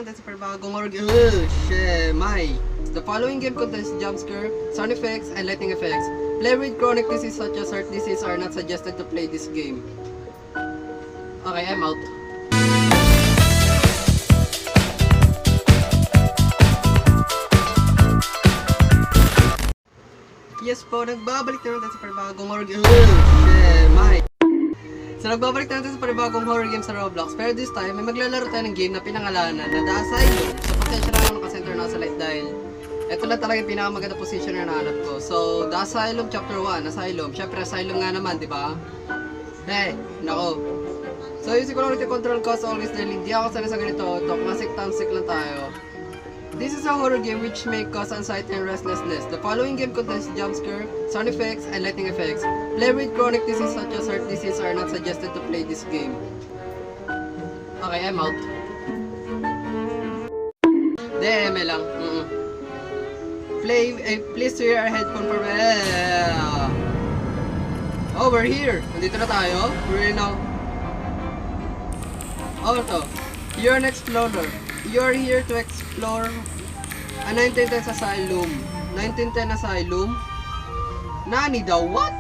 naman tayo sa panibagong horror game. The following game contains jump scare, sound effects, and lighting effects. Player with chronic disease such as heart disease are not suggested to play this game. Okay, I'm out. Yes po, nagbabalik na natin sa panibagong horror game. So nagbabalik na natin sa panibagong horror game sa Roblox. Pero this time, may maglalaro tayo ng game na pinangalanan na The Asylum. So pasensya na ako naka-center na sa light dahil ito lang talaga yung pinakamaganda position na nahanap ko. So, The Asylum Chapter 1, Asylum. Syempre, Asylum nga naman, di ba? Nako. So, using quality control cost always dahil hindi ako sanay sa ganito. Classic lang tayo. This is a horror game which may cause anxiety and restlessness. The following game contains jump scare, sound effects, and lighting effects. Players with chronic disease such as heart disease are not suggested to play this game. Okay, I'm out. DM lang. Please wear a headphone for me. Oh, we're here. Nandito na tayo. We're now. Oh, ito. You're an explorer. You're here to explore a 1910 asylum. 1910 asylum? Nani daw? What?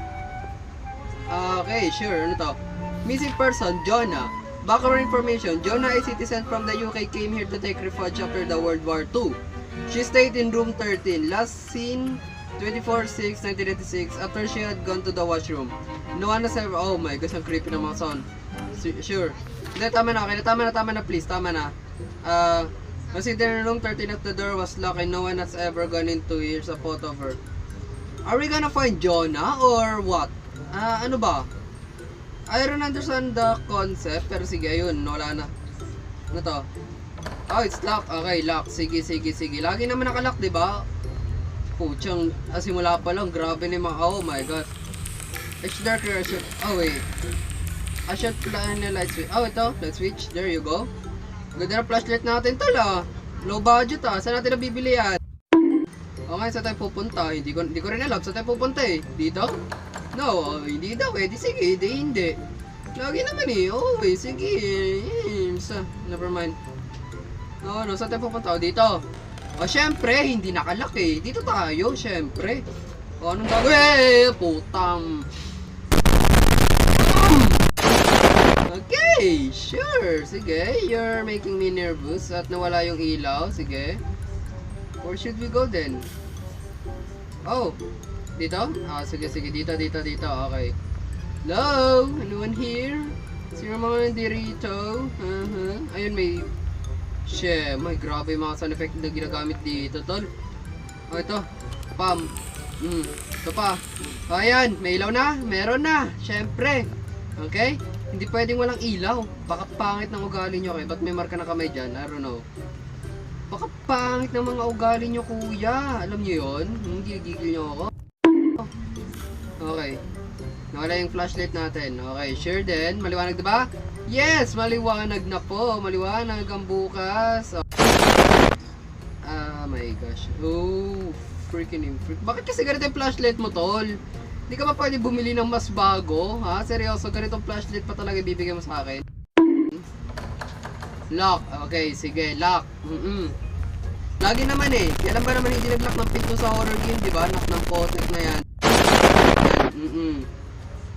Okay, sure. Ano to? Missing person, Jonah. Background information. Jonah, a citizen from the UK, came here to take refuge after the World War II. She stayed in room 13. Last seen 24/6/1996 after she had gone to the washroom. No one has ever... Oh my gosh, ang creepy ng mga sound. Sure. Hindi, tama na. Okay, tama na please. Tama na. Considering room 13 at the door was locked and no one has ever gone into. Here's a photo of her. Are we gonna find Jonah or what? Ano ba? I don't understand the concept, pero sige, ayun, wala na. Ano to? Oh, it's locked. Okay, lock. Sige. Lagi naman nakalock, di ba? Puchang, simula pa lang, grabe ni mga, oh my god. It's darker, oh wait. I should plan the light switch. Oh, ito, light switch. There you go. Ganda na flashlight natin tol Low budget saan natin nabibili yan? Okay, saan tayo pupunta? Hindi ko rin alam, saan tayo pupunta eh? Dito? No, hindi daw eh. Sige, hindi. Lagi naman eh. Oh, sige. Never mind. No, saan tayo pupunta? Dito. Syempre, hindi nakalak eh. Dito tayo, syempre. Anong gagawin? Putang. Okay, sure. Sige, you're making me nervous at nawala yung ilaw. Sige. Where should we go then? Oh, dito? Sige. Dito. Okay. Hello? Anyone here? Sino mga nandito? Ayun, may... may grabe yung mga sound effect na ginagamit dito, tol. Oh, ito. Pam. Ito pa. Ayan, may ilaw na. Meron na. Syempre. Okay? Hindi pwedeng walang ilaw. Baka pangit ng ugali nyo. Okay, ba't may marka na kamay dyan? I don't know. Baka pangit ng mga ugali nyo, kuya. Alam nyo yun? Gigigil nyo ako. Okay. Nawala yung flashlight natin. Okay, sure din. Maliwanag diba? Yes! Maliwanag na po. Maliwanag ang bukas. My gosh. Oh, freaking. Bakit kasi ganito yung flashlight mo, tol? Hindi ka ba pwede bumili ng mas bago? Ha? Seryoso, ganitong flashlight pa talaga ibibigay mo sa akin? Lock. Okay, sige. Lock. Lagi naman eh. Kailan ba naman hindi nag-lock ng pinto sa horror game, diba? Lock ng potek na yan.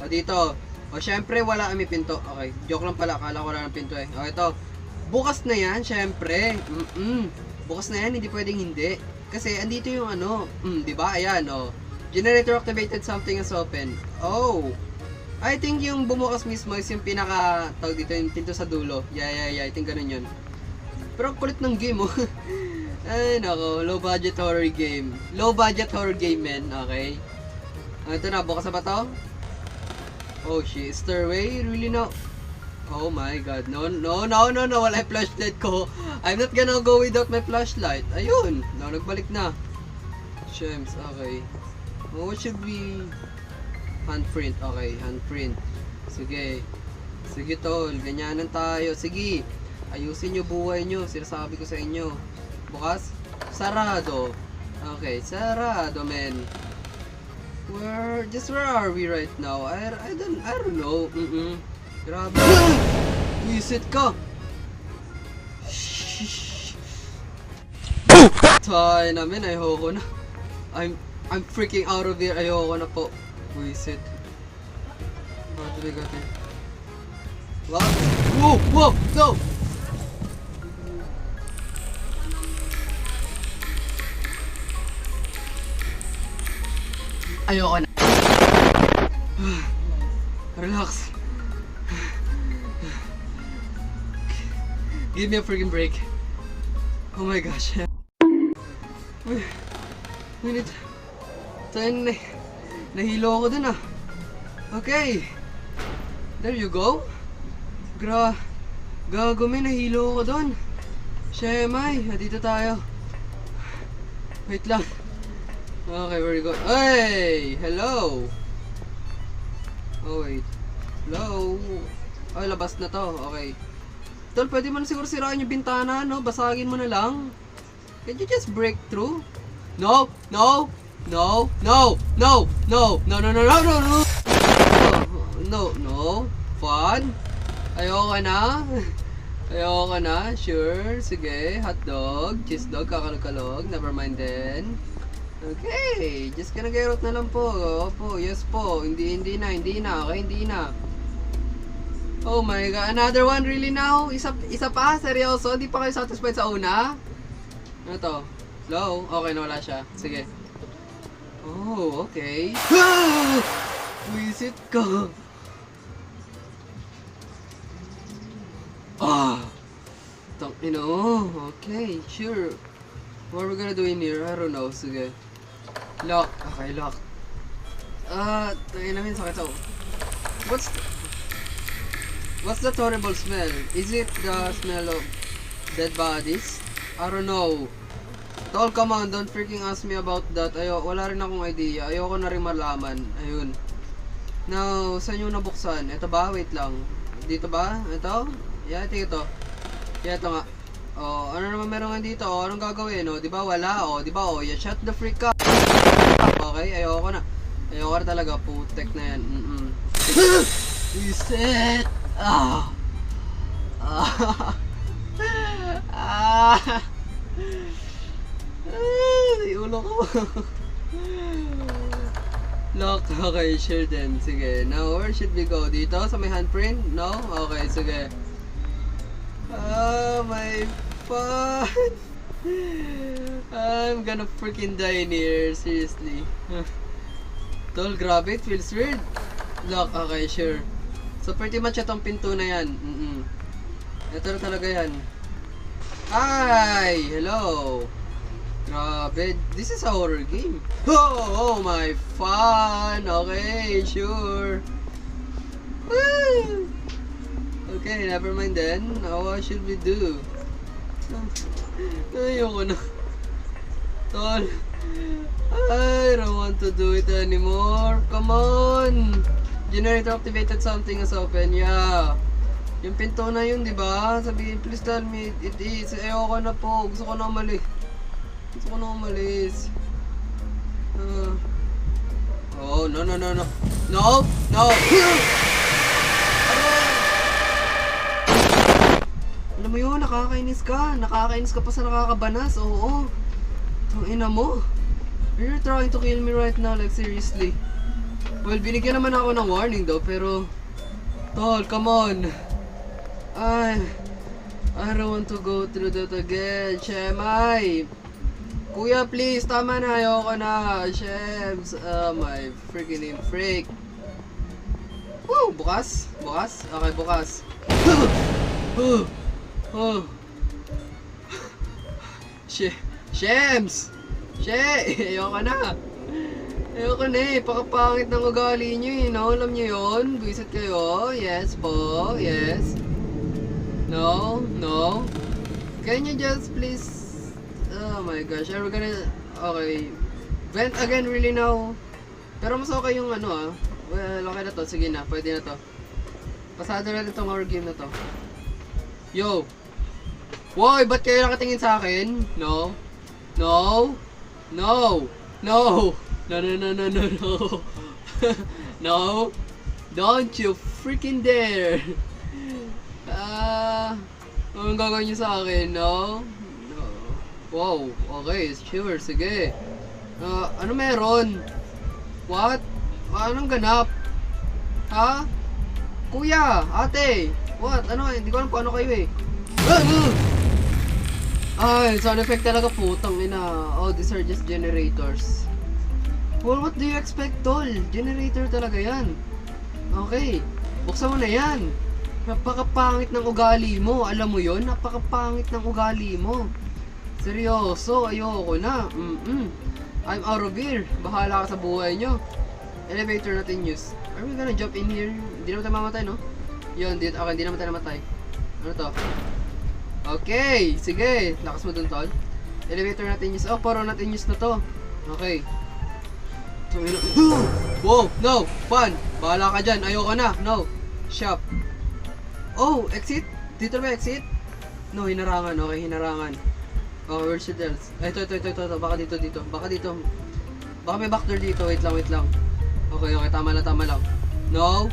O dito. O syempre, wala kami pinto. Okay, joke lang pala. Akala ko wala ng pinto eh. O ito. Bukas na yan, syempre. Bukas na yan, hindi pwedeng hindi. Kasi andito yung ano. Diba? Ayan, o. Generator activated, something is open. Oh, I think yung bumukas mismo is yung pinaka tawag dito yung pinto sa dulo. Yeah, I think ganun yun. Pero kulit ng game oh. Ay nako, low budget horror game, men. Okay, ito na, bukas na ba to? Oh shit, stairway, really no? Oh my god, no, wala yung flashlight ko. I'm not gonna go without my flashlight. Ayun, nagbalik na. Shems, okay. Oh, what should be handprint? Okay, handprint. Sige, tol, ganyanan tayo. Sige, ayusin nyo buhay nyo. Sinasabi ko sa inyo. Bukas, sarado. Okay, sarado, men. Where are we right now? I don't know. Grabe. Wisit ka. Tayo namin, ayoko na. I'm freaking out of here. Ayoko na po. Buisit. What do we got here? What? Whoa! Whoa! No! Ayoko na. Relax. Give me a freaking break. Oh my gosh. Minute. Tayo na. Nahilo ako dun ah. Okay. There you go. Gago may nahilo ako dun. Shemay, dito tayo. Wait lang. Okay, very good. Hey! Hello! Oh wait. Hello? Ay, labas na to. Okay. Tol, pwede mo na siguro sirain yung bintana, no? Basagin mo na lang. Can you just break through? No! No! No! No! No! No! No! No! No! No! No! No! No! No! Fun? Ayoko na? Ayoko na? Sure? Sige. Hotdog, cheese dog, kakalog-kalog. Never mind then. Okay. Just gonna get out na lang po. Opo. Yes po. Hindi na. Okay, hindi na. Oh my god. Another one really now? Isa pa? Seryoso? Di pa kayo satisfied sa una? Ano to? Low? Okay, nawala siya. Sige. Oh, okay. Visit ka. Tangina. Okay, sure. What are we gonna do in here? I don't know. Sige. Lock. Okay, lock. Tangina namin sakit ako. What's that horrible smell? Is it the smell of dead bodies? I don't know. Tol, come on, don't freaking ask me about that. Wala rin akong idea. Ayoko na rin malaman. Ayun. Now, saan yung nabuksan? Ito ba? Wait lang. Dito ba? Ito? Yeah, I think ito. Yeah, ito nga. Oh, ano naman meron nga dito? Oh, anong gagawin? Oh, di ba wala? Oh, di ba? Oh, yeah, shut the freak up. Okay, ayoko na. Ayoko na talaga. Putek na yan. Reset! Ulo ko. Lock. Okay, sure then. Sige. Now, where should we go? Dito? Sa may handprint? No? Okay, sige. Oh my fuck. I'm gonna freaking die in here. Seriously. Tol, grabe. It feels weird. Lock. Okay, sure. So, pretty much itong pinto na yan. Ito na talaga yan. Hi! Hello! Grabe. This is a horror game. Oh my fun! Okay, sure. Woo! Okay, never mind then. What should we do? Ayoko na. Tol. I don't want to do it anymore. Come on! Generator activated, something is open. Yeah. Yung pinto na yun, di ba? Sabihin, please tell me it is. Ayoko na po. Gusto ko na umalis. Oh, no. No! Alam mo yun, nakakainis ka. Nakakainis ka pa sa nakakabanas. Oo. Tangina mo. You're trying to kill me right now, like seriously. Well, binigyan naman ako ng warning though, pero tol, come on. I don't want to go through that again. Shemay. Kuya, please, tama na. Ayoko na. Shems. My freaking name freak. Woo! Bukas? Okay, bukas. Shems! Ayoko na. Ayoko na eh. Pakapangit ng ugali nyo eh. No? Alam nyo yun? Buisit kayo? Yes po. Yes. No. Can you just please... Oh my gosh. Are we gonna... Okay. Vent again really now. Pero mas okay yung ano ah. Well, okay na to. Sige na. Pwede na to. Pasado na rin itong horror game na to. Yo! Woy! Ba't kayo nakatingin sa akin? No. No, don't you freaking dare. Anong gagawin niyo sa akin? No. Wow, okay, sure, sige. Ano meron? What? Anong ganap? Ha? Kuya, ate, what? Ano, hindi ko alam kung ano kayo eh. Ay, sound effect talaga, putang ina. Oh, these are just generators. Well, what do you expect, tol? Generator talaga yan. Okay, buksan mo na yan. Napakapangit ng ugali mo. Alam mo yon? Napakapangit ng ugali mo. Seryoso, ayoko na. I'm out of here. Bahala ka sa buhay nyo. Elevator natin use. Are we gonna jump in here? Hindi naman tayo mamatay, no? Yun, okay, hindi naman tayo namatay. Ano to? Okay, sige. Lakas mo dun, tol. Elevator natin use. Oh, paro natin use na to. Okay. So, wow, no, fun. Bahala ka dyan, ayoko na. No, shop. Oh, exit? Dito ba exit? No, hinarangan. Okay, hinarangan. Oh, where's it else? Ito. Baka dito. Baka dito. Baka may backdoor dito. Wait lang. Okay, tama lang. No.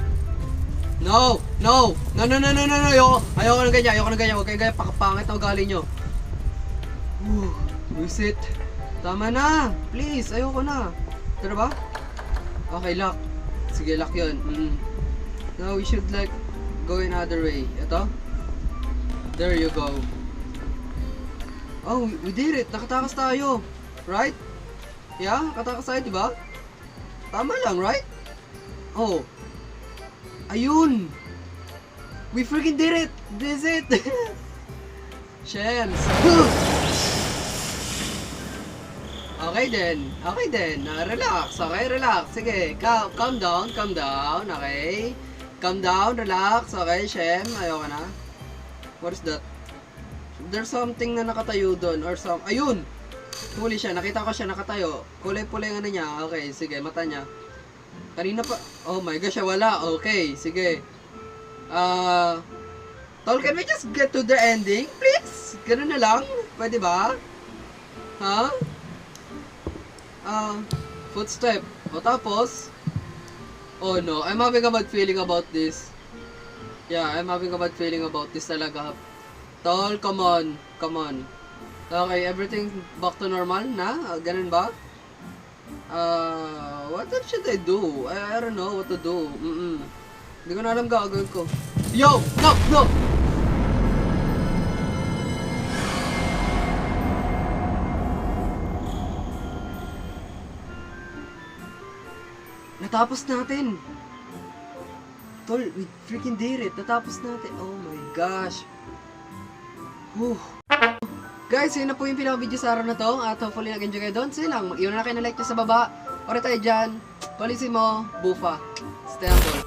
Ayoko ng ganyan. Huwag kayo ganyan. Pakapangit na ugali nyo. Reset. Tama na. Please, ayoko na. Ito na ba? Okay, lock. Sige, lock yun. Now, we should like go another way. Ito. There you go. Oh, we did it. Nakatakas tayo. Right? Yeah, nakatakas tayo, diba? Tama lang, right? Oh. Ayun. We freaking did it. This is it. Shells. Okay then. Relax. Okay, relax. Sige, calm down. Okay. Calm down, relax. Okay, Shem. Ayoko na. What is that? There's something na nakatayo doon or ayun! Huli siya, nakita ko siya nakatayo. Kulay-pulay ang ano niya. Okay, sige, mata niya. Kanina pa, oh my gosh, wala. Okay, sige. Tol, can we just get to the ending? Please? Ganun na lang? Pwede ba? Ha? Footstep. O tapos, oh no, I'm having a bad feeling about this. Yeah, I'm having a bad feeling about this talaga. Tol, come on. Okay, everything back to normal na? Ganun ba? What should I do? I don't know what to do. Hindi ko na alam gagawin ko. Yo! No! Natapos natin! Tol, we freaking did it! Natapos natin! Oh my gosh! Guys, yun na po yung pinaka-video sa araw na to at hopefully nag-enjoy kayo doon. So yun lang, mag-iwan na kayo na like nyo sa baba. Ore tayo dyan. Policy mo, bufa. Stay humble.